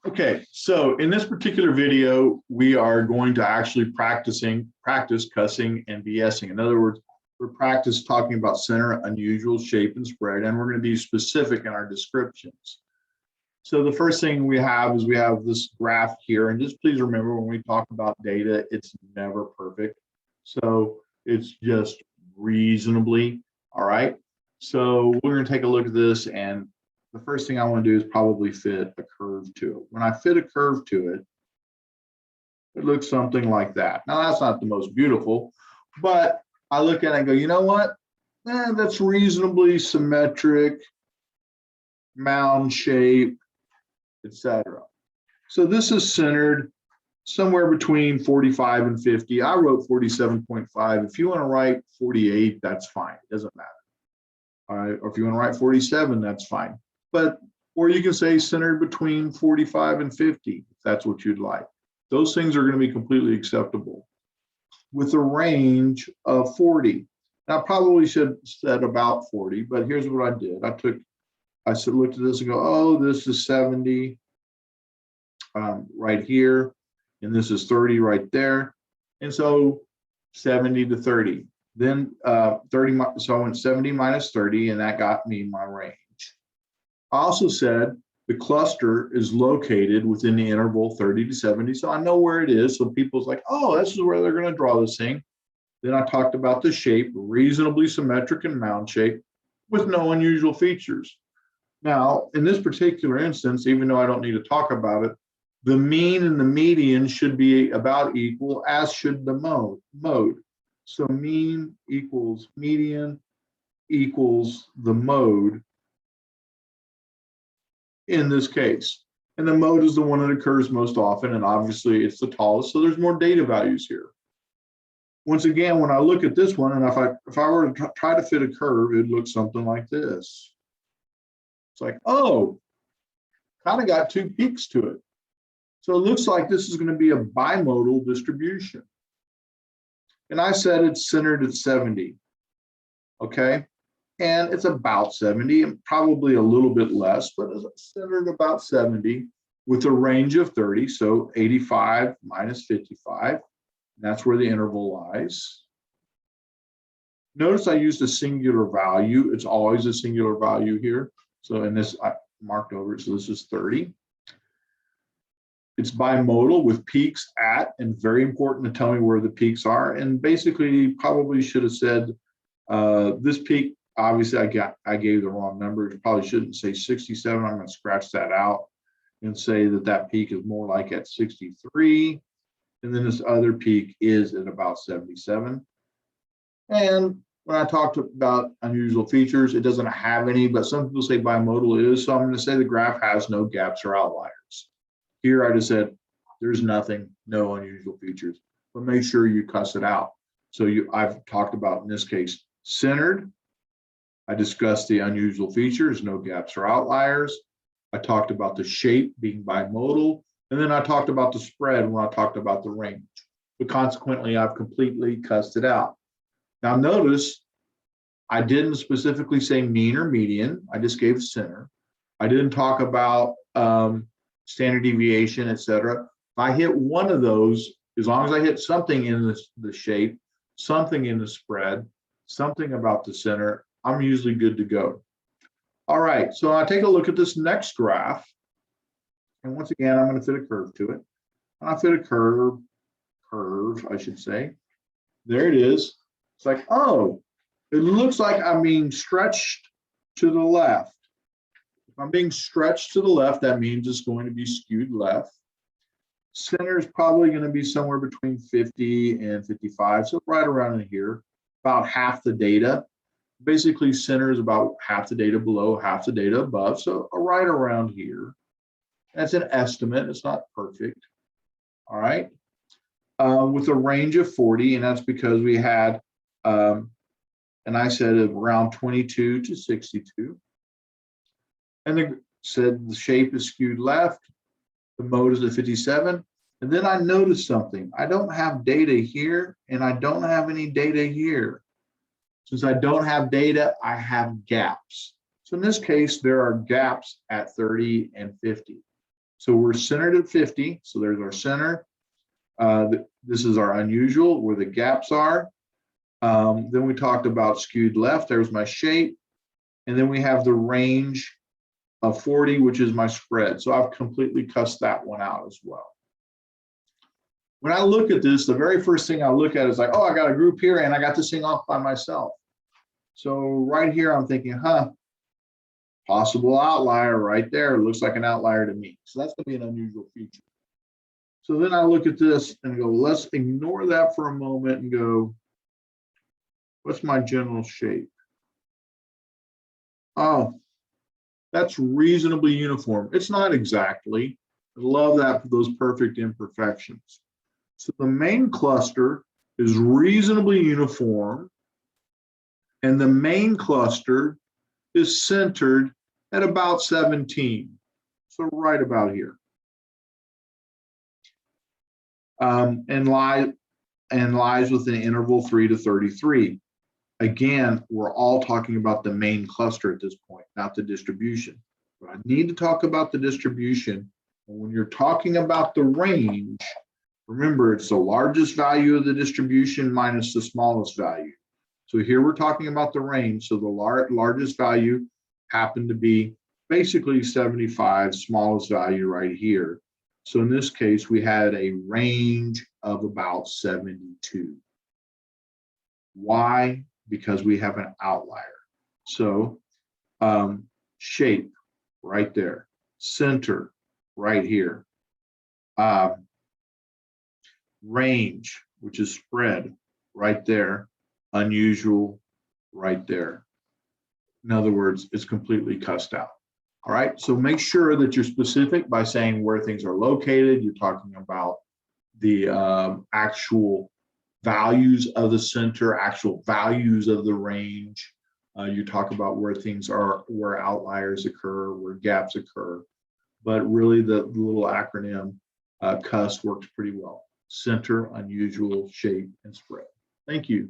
Okay, so in this particular video, we are going to actually practice cussing and BSing. In other words, we're practice talking about center, unusual, shape, and spread, and we're going to be specific in our descriptions. So the first thing we have is we have this graph here, and just please remember when we talk about data, it's never perfect. So it's just reasonably, all right? So we're going to take a look at this, and the first thing I want to do is probably fit a curve to it. When I fit a curve to it, it looks something like that. Now, that's not the most beautiful, but I look at it and go, you know what? That's reasonably symmetric, mound shape, etc. So this is centered somewhere between 45 and 50. I wrote 47.5. If you want to write 48, that's fine. It doesn't matter. All right. Or if you want to write 47, that's fine. But, or you can say centered between 45 and 50, if that's what you'd like. Those things are going to be completely acceptable with a range of 40. Now, I probably should have said about 40, but here's what I did. I looked at this and go, oh, this is 70 right here, and this is 30 right there. And so 70 to 30. Then 30, so I went 70 minus 30, and that got me my range. I also said the cluster is located within the interval 30 to 70, so I know where it is. So people's like, oh, this is where they're going to draw this thing. Then I talked about the shape, reasonably symmetric and mound shape with no unusual features. Now, in this particular instance, even though I don't need to talk about it, the mean and the median should be about equal, as should the mode. So mean equals median equals the mode in this case. And the mode is the one that occurs most often, and obviously it's the tallest, so there's more data values here. Once again, when I look at this one, and if I were to try to fit a curve, it'd look something like this. It's like, oh, kind of got two peaks to it. So it looks like this is going to be a bimodal distribution. And I said it's centered at 70, okay? And it's about 70, and probably a little bit less, but it's centered about 70 with a range of 30, so 85 minus 55. That's where the interval lies. Notice I used a singular value. It's always a singular value here. So in this, I marked over it, so this is 30. It's bimodal with peaks at, and very important to tell me where the peaks are. And basically, probably should have said this peak, obviously I gave the wrong number. It probably shouldn't say 67. I'm going to scratch that out and say that peak is more like at 63. And then this other peak is at about 77. And when I talked about unusual features, it doesn't have any, but some people say bimodal is. So I'm going to say the graph has no gaps or outliers. Here I just said there's nothing, no unusual features, but make sure you cuss it out. So I've talked about, in this case, centered. I discussed the unusual features, no gaps or outliers. I talked about the shape being bimodal, and then I talked about the spread when I talked about the range. But consequently, I've completely cussed it out. Now notice, I didn't specifically say mean or median. I just gave center. I didn't talk about standard deviation, etc. If I hit one of those, as long as I hit something in the shape, something in the spread, something about the center, I'm usually good to go. All right, so I take a look at this next graph. And once again, I'm going to fit a curve to it. And I fit a curve, I should say. There it is. It's like, oh, it looks like I'm being stretched to the left. If I'm being stretched to the left, that means it's going to be skewed left. Center is probably going to be somewhere between 50 and 55, so right around in here, about half the data. Basically, center is about half the data below, half the data above, so right around here. That's an estimate, it's not perfect. All right, with a range of 40, and that's because we had, and I said around 22 to 62. And they said the shape is skewed left, the mode is at 57. And then I noticed something. I don't have data here, and I don't have any data here. Since I don't have data, I have gaps. So in this case, there are gaps at 30 and 50. So we're centered at 50. So there's our center. This is our unusual, where the gaps are. Then we talked about skewed left. There's my shape. And then we have the range of 40, which is my spread. So I've completely cussed that one out as well. When I look at this, the very first thing I look at is like, oh, I got a group here and I got this thing off by myself. So right here, I'm thinking, possible outlier right there. It looks like an outlier to me. So that's going to be an unusual feature. So then I look at this and go, let's ignore that for a moment and go, what's my general shape? Oh, that's reasonably uniform. It's not exactly. I love that for those perfect imperfections. So the main cluster is reasonably uniform, and the main cluster is centered at about 17. So right about here. And lies within interval 3 to 33. Again, we're all talking about the main cluster at this point, not the distribution. But I need to talk about the distribution. And when you're talking about the range, remember, it's the largest value of the distribution minus the smallest value. So here we're talking about the range. So the largest value happened to be basically 75, smallest value right here. So in this case, we had a range of about 72. Why? Because we have an outlier. So shape right there, center right here, range, which is spread right there, unusual right there. In other words, it's completely cussed out. All right, so make sure that you're specific by saying where things are located. You're talking about the actual values of the center, actual values of the range. You talk about where things are, where outliers occur, where gaps occur. But really the little acronym CUSS works pretty well. Center, unusual, shape, and spread. Thank you.